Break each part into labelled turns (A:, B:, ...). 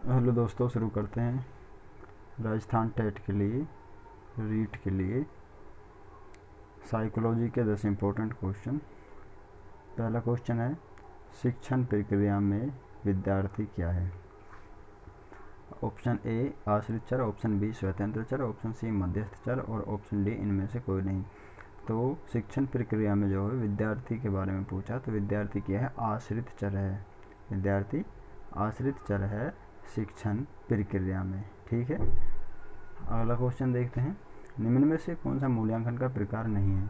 A: Hello दोस्तों, शुरू करते हैं। राजस्थान टेट के लिए, रीट के लिए साइकोलॉजी के 10 इम्पोर्टेंट क्वेश्चन। पहला क्वेश्चन है, शिक्षण प्रक्रिया में विद्यार्थी क्या है? ऑप्शन ए आश्रित चर, ऑप्शन बी स्वतंत्र चर, ऑप्शन सी मध्यस्थ चर और ऑप्शन डी इनमें से कोई नहीं। तो शिक्षण प्रक्रिया में जो है विद्यार्थी के बारे में पूछा, तो विद्यार्थी क्या है? आश्रित चर है। विद्यार्थी आश्रित चर है शिक्षण प्रक्रिया में। ठीक है, अगला क्वेश्चन देखते हैं। निम्न में से कौन सा मूल्यांकन का प्रकार नहीं है?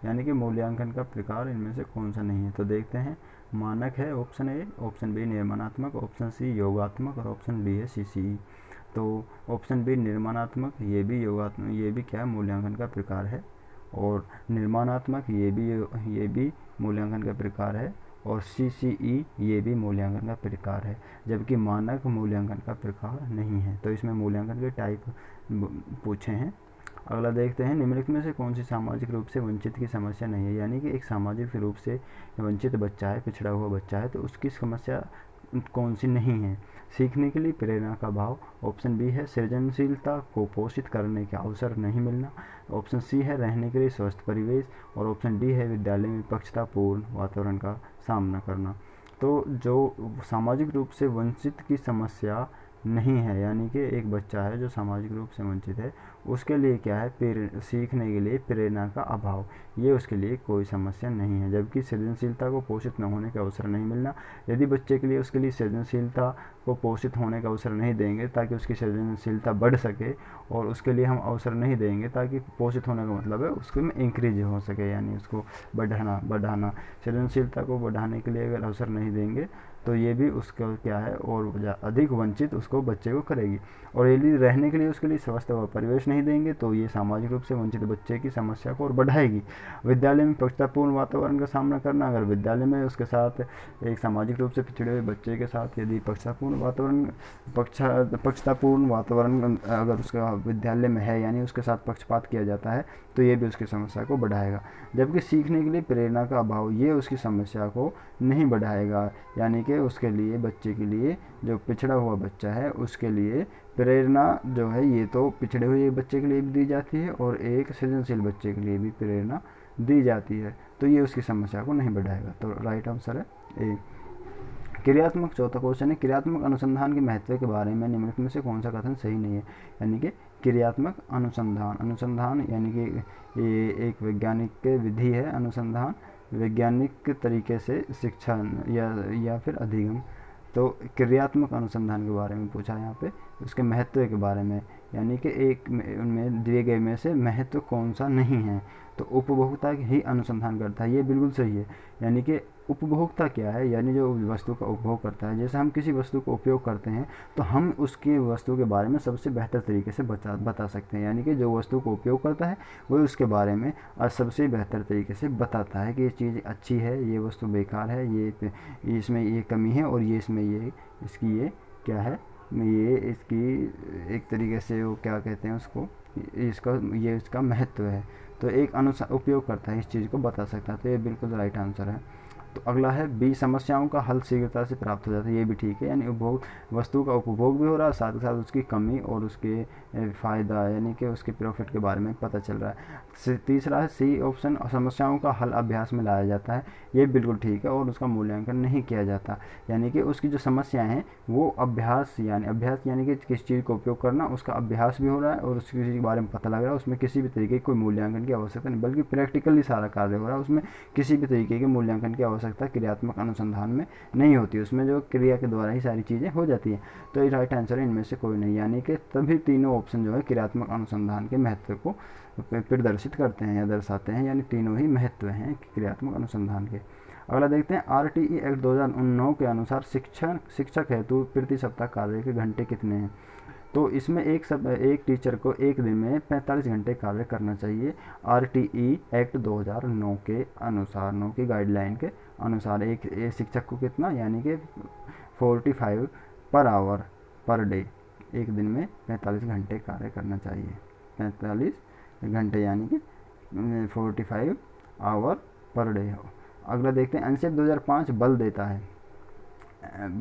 A: यानी कि मूल्यांकन का प्रकार इनमें से कौन सा नहीं है? तो देखते हैं। मानक है ऑप्शन ए, ऑप्शन बी निर्माणात्मक, ऑप्शन सी योगात्मक और ऑप्शन डी है सीसीई। तो ऑप्शन बी निर्माणात्मक, ये भी योगात्मक, ये भी क्या है? मूल्यांकन का प्रकार है। और निर्माणात्मक ये भी मूल्यांकन का प्रकार है। और सीसीई ये भी मूल्यांकन का प्रकार है, जबकि मानक मूल्यांकन का प्रकार नहीं है। तो इसमें मूल्यांकन के टाइप पूछे हैं। अगला देखते हैं। निम्नलिखित में से कौन सी सामाजिक रूप से वंचित की समस्या नहीं है? यानी कि एक सामाजिक रूप से वंचित बच्चा है, पिछड़ा हुआ बच्चा है, तो उसकी समस्या कौन सी नहीं है? सीखने के लिए प्रेरणा का अभाव, ऑप्शन बी है सृजनशीलता को पोषित करने का अवसर नहीं मिलना, ऑप्शन सी है रहने के लिए स्वस्थ परिवेश और ऑप्शन डी है विद्यालय में पक्षतापूर्ण वातावरण का सामना करना। तो जो सामाजिक रूप से वंचित की समस्या नहीं है, यानी कि एक बच्चा है जो सामाजिक रूप से वंचित है, उसके लिए क्या है? सीखने के लिए प्रेरणा का अभाव, ये उसके लिए कोई समस्या नहीं है। जबकि सृजनशीलता को पोषित न होने का अवसर नहीं मिलना, यदि बच्चे के लिए उसके लिए सृजनशीलता को पोषित होने का अवसर नहीं देंगे ताकि उसकी सृजनशीलता बढ़ सके, और उसके लिए हम अवसर नहीं देंगे ताकि पोषित होने का मतलब है उसके में इंक्रीज हो सके, यानी उसको बढ़ाना सृजनशीलता को बढ़ाने के लिए अगर अवसर नहीं देंगे तो ये भी उसका क्या है? और अधिक वंचित उसको बच्चे को करेगी। और यदि रहने के लिए उसके लिए स्वस्थ परिवेश नहीं देंगे तो ये सामाजिक रूप से वंचित बच्चे की समस्या को और बढ़ाएगी। विद्यालय में पक्षतापूर्ण वातावरण का सामना करना, अगर विद्यालय में उसके साथ एक सामाजिक रूप से पिछड़े हुए बच्चे के साथ यदि पक्षतापूर्ण वातावरण अगर उसका विद्यालय में है, यानी उसके साथ पक्षपात किया जाता है, तो ये भी उसकी समस्या को बढ़ाएगा। जबकि सीखने के लिए प्रेरणा का अभाव ये उसकी समस्या को नहीं बढ़ाएगा, यानी कि उसके लिए, बच्चे के लिए, जो पिछड़ा हुआ बच्चा है उसके लिए प्रेरणा जो है ये तो पिछड़े हुए बच्चे के लिए भी दी जाती है और एक सृजनशील बच्चे के लिए भी प्रेरणा दी जाती है, तो ये उसकी समस्या को नहीं बढ़ाएगा। तो राइट आंसर है ए। क्रियात्मक, चौथा क्वेश्चन है, क्रियात्मक अनुसंधान के महत्व के बारे में निम्नलिखित में से कौन सा कथन सही नहीं है? यानी कि क्रियात्मक अनुसंधान यानी कि ये एक वैज्ञानिक विधि है। अनुसंधान वैज्ञानिक तरीके से शिक्षण या फिर अधिगम। तो क्रियात्मक अनुसंधान के बारे में पूछा यहाँ पे, उसके महत्व के बारे में, यानी कि एक उनमें दिए गए में से महत्व कौन सा नहीं है? तो उपभोक्ता ही अनुसंधान करता है, ये बिल्कुल सही है। यानी कि उपभोक्ता क्या है? यानी जो वस्तु का उपभोग करता है। जैसे हम किसी वस्तु को उपयोग करते हैं तो हम उसकी वस्तु के बारे में सबसे बेहतर तरीके से बता सकते हैं, यानी कि जो वस्तु को उपयोग करता है वही उसके बारे में सबसे बेहतर तरीके से बताता है कि ये चीज़ अच्छी है, ये वस्तु बेकार है, ये इसमें ये कमी है और ये इसमें ये इसकी ये क्या है, ये इसकी एक तरीके से वो क्या कहते हैं उसको, ये इसका महत्व है। तो एक अनुसार उपयोग करता है, इस चीज़ को बता सकता है। तो ये बिल्कुल राइट आंसर है। तो अगला है बी, समस्याओं का हल शीघ्रता से प्राप्त हो जाता है, ये भी ठीक है। यानी उपभोग, वस्तु का उपभोग भी हो रहा है, साथ ही साथ उसकी कमी और उसके फ़ायदा यानी कि उसके प्रॉफिट के बारे में पता चल रहा है। तीसरा है सी ऑप्शन, समस्याओं का हल अभ्यास में लाया जाता है, ये बिल्कुल ठीक है। और उसका मूल्यांकन नहीं किया जाता, यानी कि उसकी जो समस्याएं हैं वो अभ्यास यानी कि किस चीज़ को उपयोग करना, उसका अभ्यास भी हो रहा है और उसकी चीज़ के बारे में पता लग रहा है। उसमें किसी भी तरीके की कोई मूल्यांकन की आवश्यकता नहीं, बल्कि प्रैक्टिकली सारा कार्य हो रहा है। उसमें किसी भी तरीके के मूल्यांकन की आवश्यकता क्रियात्मक अनुसंधान में नहीं होती, उसमें जो क्रिया के द्वारा ही सारी चीज़ें हो जाती हैं। तो ये राइट आंसर है, इनमें से कोई नहीं। यानी कि तभी तीनों ऑप्शन जो है क्रियात्मक अनुसंधान के महत्व को प्रदर्शित करते हैं या दर्शाते हैं, यानी तीनों ही महत्व हैं क्रियात्मक अनुसंधान के। अगला देखते हैं। आरटीई एक्ट 2009 के अनुसार शिक्षक हेतु प्रति सप्ताह कार्य के घंटे कितने हैं? तो इसमें एक टीचर को एक दिन में 45 घंटे कार्य करना चाहिए। आरटीई एक्ट 2009 के अनुसार, 9 की गाइडलाइन के अनुसार एक शिक्षक को कितना, यानी कि 45 पर आवर पर डे, एक दिन में 45 घंटे कार्य करना चाहिए। 45 घंटे यानी कि 45 आवर पर डे हो। अगला देखते हैं। एनसीएफ 2005 बल देता है,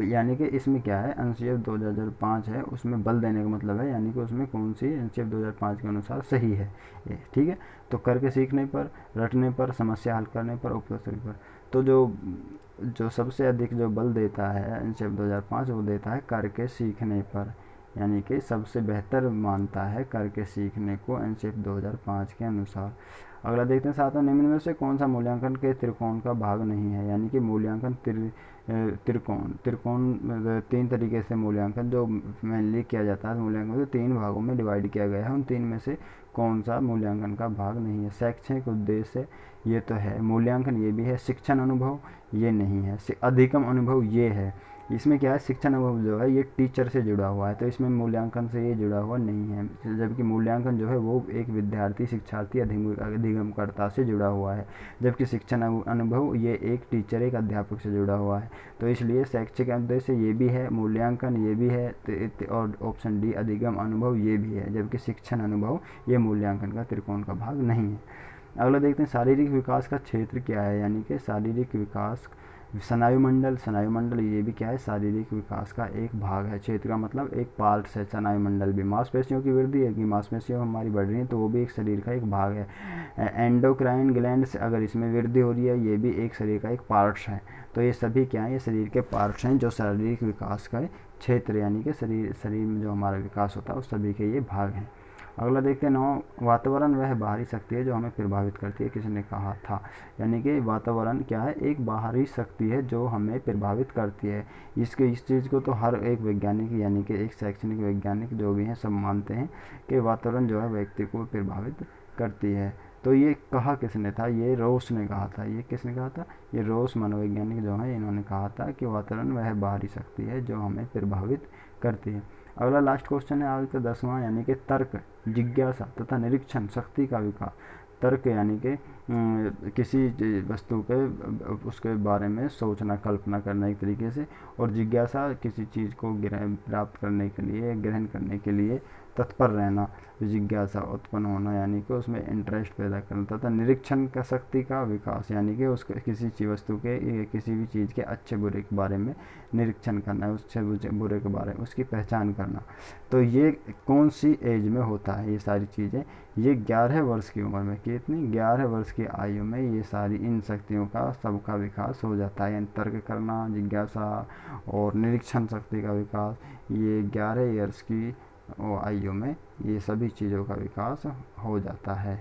A: यानी कि इसमें क्या है, एनसीएफ 2005 है, उसमें बल देने का मतलब है, यानी कि उसमें कौन सी एनसीएफ 2005 के अनुसार सही है ये, ठीक है। तो करके सीखने पर, रटने पर, समस्या हल करने पर, उपयोगी पर। तो जो जो सबसे अधिक जो बल देता है एनसीएफ 2005, वो देता है करके सीखने पर, यानी कि सबसे बेहतर मानता है करके सीखने को एनसीएफ 2005 के अनुसार। अगला देखते हैं, सातवां, निम्न में से कौन सा मूल्यांकन के त्रिकोण का भाग नहीं है। यानी कि मूल्यांकन त्रिकोण त्रिकोण 3 तरीके से मूल्यांकन जो मेनली किया जाता है, मूल्यांकन को 3 भागों में डिवाइड किया गया है। उन 3 में से कौन सा मूल्यांकन का भाग नहीं है। शैक्षणिक उद्देश्य ये तो है, मूल्यांकन ये भी है, शिक्षण अनुभव ये नहीं है, अधिगम अनुभव ये है। इसमें क्या है, शिक्षण अनुभव जो है ये टीचर से जुड़ा हुआ है, तो इसमें मूल्यांकन से ये जुड़ा हुआ नहीं है। जबकि मूल्यांकन जो है वो एक विद्यार्थी, शिक्षार्थी, अधिगमकर्ता से जुड़ा हुआ है। जबकि शिक्षण अनुभव ये एक टीचर, एक अध्यापक से जुड़ा हुआ है। तो इसलिए शैक्षिक उद्देश्य ये भी है, मूल्यांकन ये भी है, और ऑप्शन डी अधिगम अनुभव ये भी है। जबकि शिक्षण अनुभव ये मूल्यांकन का त्रिकोण का भाग नहीं है। अगला देखते हैं, शारीरिक विकास का क्षेत्र क्या है। यानी कि शारीरिक विकास, स्नायुमंडल, स्नायुमंडल ये भी क्या है, शारीरिक विकास का एक भाग है। क्षेत्र का मतलब एक पार्ट है स्नायुमंडल भी। मांसपेशियों की वृद्धि है कि मांसपेशियों हमारी बढ़ रही है, तो वो भी एक शरीर का एक भाग है। एंडोक्राइन ग्लैंड से अगर इसमें वृद्धि हो रही है, ये भी एक शरीर का एक पार्ट्स है। तो ये सभी क्या है, ये शरीर के पार्ट्स हैं जो शारीरिक विकास का क्षेत्र, यानी कि शरीर में जो हमारा विकास होता है उस सभी के ये भाग हैं। अगला देखते हैं, 9, वातावरण वह बाहरी शक्ति है जो हमें प्रभावित करती है, किसने कहा था। यानी कि वातावरण क्या है, एक बाहरी शक्ति है जो हमें प्रभावित करती है। इस चीज़ को तो हर एक वैज्ञानिक, यानी कि एक शैक्षणिक वैज्ञानिक जो भी हैं सब मानते हैं कि वातावरण जो है व्यक्ति को प्रभावित करती है। तो ये कहा किसने था, ये रोस ने कहा था। ये किसने कहा था, ये रोस मनोवैज्ञानिक जो है इन्होंने कहा था कि वातावरण वह बाहरी शक्ति है जो हमें प्रभावित करती है। अगला लास्ट क्वेश्चन है आज का 10वां, यानी कि तर्क, जिज्ञासा तथा निरीक्षण शक्ति का विकास। तर्क यानी कि किसी वस्तु के उसके बारे में सोचना, कल्पना करना एक तरीके से, और जिज्ञासा किसी चीज़ को प्राप्त करने के लिए, ग्रहण करने के लिए तत्पर रहना, जिज्ञासा उत्पन्न होना, यानी कि उसमें इंटरेस्ट पैदा करना। तथा निरीक्षण का शक्ति का विकास, यानी कि उसके किसी चीज वस्तु के, किसी भी चीज़ के अच्छे बुरे के बारे में निरीक्षण करना, उससे बुरे के बारे में उसकी पहचान करना। तो ये कौन सी एज में होता है ये सारी चीज़ें, ये 11 वर्ष की उम्र में, कितनी, 11 वर्ष की आयु में ये सारी इन शक्तियों का सबका विकास हो जाता है। यानी तर्क करना, जिज्ञासा और निरीक्षण शक्ति का विकास, ये 11 ईयर्स की आयु में ये सभी चीज़ों का विकास हो जाता है।